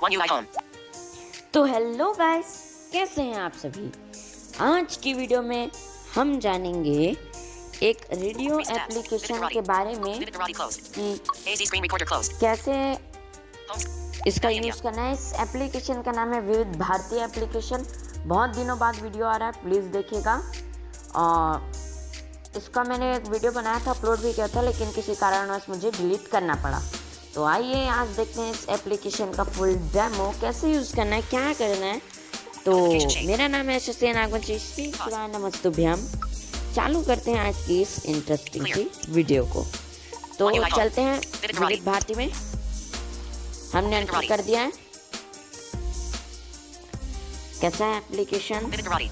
One UI home. तो hello guys, कैसे हैं आप सभी। आज की वीडियो में हम जानेंगे एक रेडियो एप्लीकेशन के बारे में Vividh Bharati closed. कि AZ screen recorder closed. कैसे Homes. इसका यूज़ करना है। इस एप्लीकेशन का नाम है विविध भारती एप्लीकेशन। बहुत दिनों बाद वीडियो आ रहा है, प्लीज़ देखिएगा। और इसका मैंने एक वीडियो बनाया था, अपलोड भी किया था, लेकिन किसी कारणवश मुझे डिलीट करना पड़ा। तो आइए आज देखते हैं इस एप्लीकेशन का फुल डेमो, कैसे यूज़ करना है, क्या करना है। तो मेरा नाम है शशि नागवंशी, श्री शिवाय नमस्तुभ्याम। चालू करते हैं आज की इस इंटरेस्टिंग सी वीडियो को। तो चलते हैं विविध भारती में। हमने एंटर कर दिया है। कैसा है एप्लीकेशन। Vividh Bharati.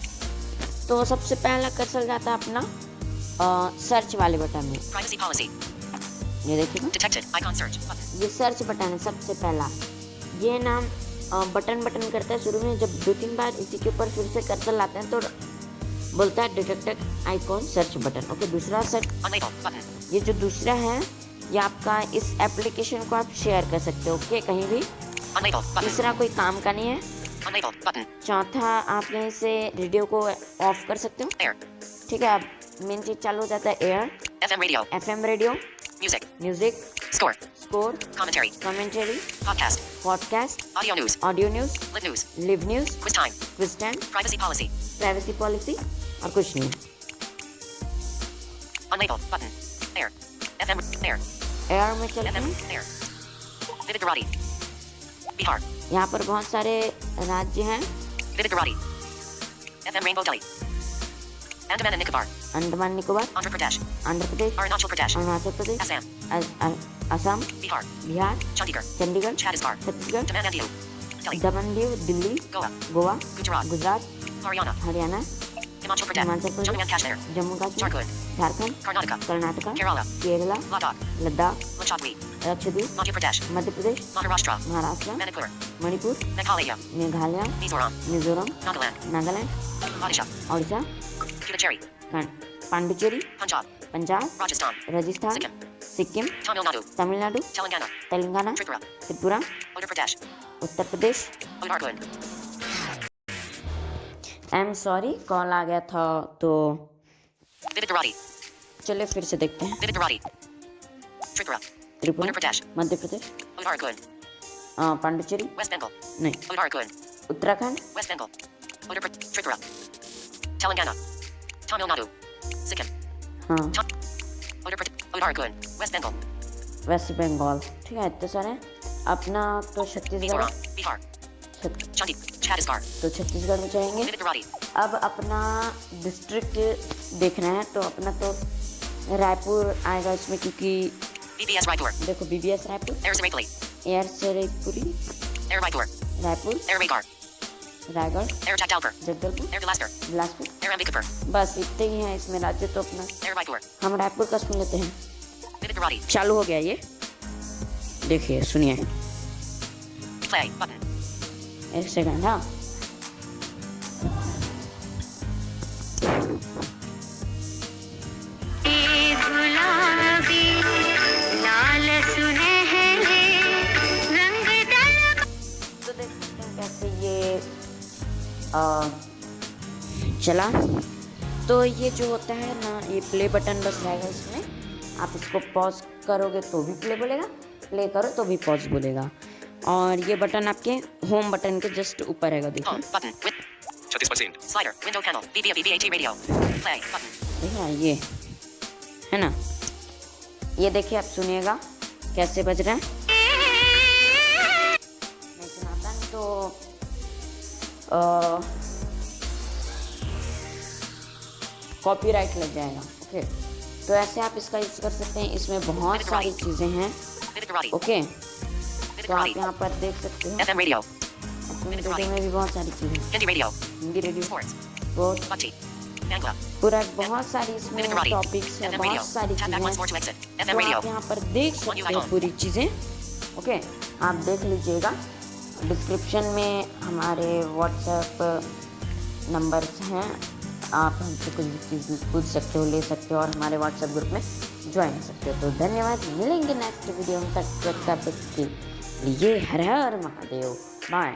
तो सबसे पहला कर्सर जाता है अपना सर्च वाले बटन में। Privacy policy. ये देखिएगा, Detected. Icon search. Button. ये सर्च बटन है सबसे पहला। ये नाम बटन करता है शुरू में। जब 2-3 बार इसी के ऊपर फिर से कर्सर लाते हैं तो बोलता है detected icon search button. Okay, दूसरा सर्च, Unlabeled. Button. ये जो दूसरा है ये आपका, इस एप्लीकेशन को आप शेयर कर सकते हो। ओके, कहीं भी। Unlabeled. Button. तीसरा कोई काम का नहीं है। Unlabeled. Button. चौथा, आप यहीं से रेडियो को ऑफ कर सकते हो। Air. ठीक है, अब मेन चीज चालू हो जाता है air, FM radio. FM radio, Music. Music, Score. Score, Commentary. Commentary, Podcast. Podcast, Audio news. Audio news, Live news. Live news, Quiz time. Quiz time, Privacy policy. Privacy policy और कुछ नहीं। Unlabeled. Button. Air. FM. Air. Air में चलते FM. हैं। Air. Vividh Bharati. Bihar. यहाँ पर बहुत सारे राज्य हैं। Vividh Bharati. FM Rainbow Delhi. Andaman and Nicobar. Andaman Nicobar, Andhra Pradesh. Andhra Pradesh, Arunachal Pradesh. Arunachal Pradesh, Assam. Assam, Bihar. Bihar, Chandigarh. Chandigarh, Chhattisgarh. Chhattisgarh, Daman and Diu. Delhi. Daman Diu, Delhi, Goa. Goa, Gujarat. Gujarat, Haryana. Haryana, Himachal Pradesh. Himachal Pradesh, Jammu and Kashmir. Jammu Kashmir, Jharkhand. Jharkhand, Karnataka. Karnataka, Kerala. Kerala, Ladakh. Ladakh, Lakshadweep. Lakshadweep, Madhya Pradesh. Madhya Pradesh, Maharashtra. Maharashtra, Manipur. Manipur, Meghalaya. Meghalaya, Mizoram. Mizoram, Nagaland. Nagaland, Odisha. Odisha, Puducherry. Pondicherry, Punjab. Punjab, Rajasthan. Rajasthan, Sikkim. Sikkim, Tamil Nadu. Tamil Nadu, Telangana. Telangana, Tripura. Tripura, Uttar Pradesh. Uttar Pradesh. Uttarakhand. I am sorry, call आ गया था तो Vividh Bharati. चलिए फिर से देखते हैं। Vividh Bharati. Tripura. Tripura, Uttar Pradesh. Madhya Pradesh, Uttarakhand. Pondicherry, West Bengal. नहीं, Uttarakhand. Uttarakhand, West Bengal. Tripura. Telangana. Tamil Nadu. Sikkim. हाँ, Uttarakhand. West Bengal. West Bengal. ठीक है, इतने सारे। अपना तो छत्तीसगढ़, Mizoram. Bihar. Chhattisgarh. तो छत्तीसगढ़ में जाएंगे। Vividh Bharati. अब अपना डिस्ट्रिक्ट देखना है तो अपना तो रायपुर आएगा इसमें, क्योंकि BBS Raipur. देखो BBS Raipur, Air Zaraipuri. Air Sarepuri, Air Raipur. Raipur, Air Raigad. Raigarh, Air Jagdalpur. Jagdalpur, Air Bilaspur. Bilaspur. Air Ambikapur. बस इतने ही हैं इसमें राज्य। तो अपना Air Raipur. हम रायपुर का सुन लेते हैं। Vividh Bharati. चालू हो गया ये, देखिए सुनिए। Play button. एक सेकंड। हाँ, तो देख सकते हैं कैसे ये चला। तो ये जो होता है ना, ये प्ले बटन बस रहेगा इसमें। आप इसको पॉज करोगे तो भी प्ले बोलेगा, प्ले करो तो भी पॉज बोलेगा। और ये बटन आपके होम बटन के जस्ट ऊपर रहेगा, देखिए। Home button with 36%. Slider. Window panel. VVAT radio. Play button. देखिए ये है ना, ये देखिए, आप सुनिएगा कैसे बज रहा है। मैं सुनाता हूँ तो कॉपीराइट लग जाएगा। ओके, तो ऐसे आप इसका यूज़ कर सकते हैं। इसमें बहुत सारी चीज़ें हैं। Vividh Bharati. ओके, Vividh तो आप Bharati. यहाँ पर देख सकते हैं। FM radio. रेडियो में भी बहुत सारी चीज़ें, Hindi radio. Hindi radio, Sports. बहुत Bhakti. Bangla. पूरा बहुत सारी इसमें Vividh Bharati. टॉपिक्स हैं, FM radio. बहुत सारी Tap back चीज़ें once more हैं। to exit. तो FM radio. आप यहाँ पर देख सकते हो पूरी चीज़ें। ओके, आप देख लीजिएगा। डिस्क्रिप्शन में हमारे व्हाट्सएप नंबर्स हैं, आप हमसे कुछ भी चीज़ पूछ सकते हो, ले सकते हो और हमारे व्हाट्सएप ग्रुप में ज्वाइन कर सकते हो। तो धन्यवाद, मिलेंगे नेक्स्ट वीडियो में। तब तक के लिए हर हर महादेव। बाय।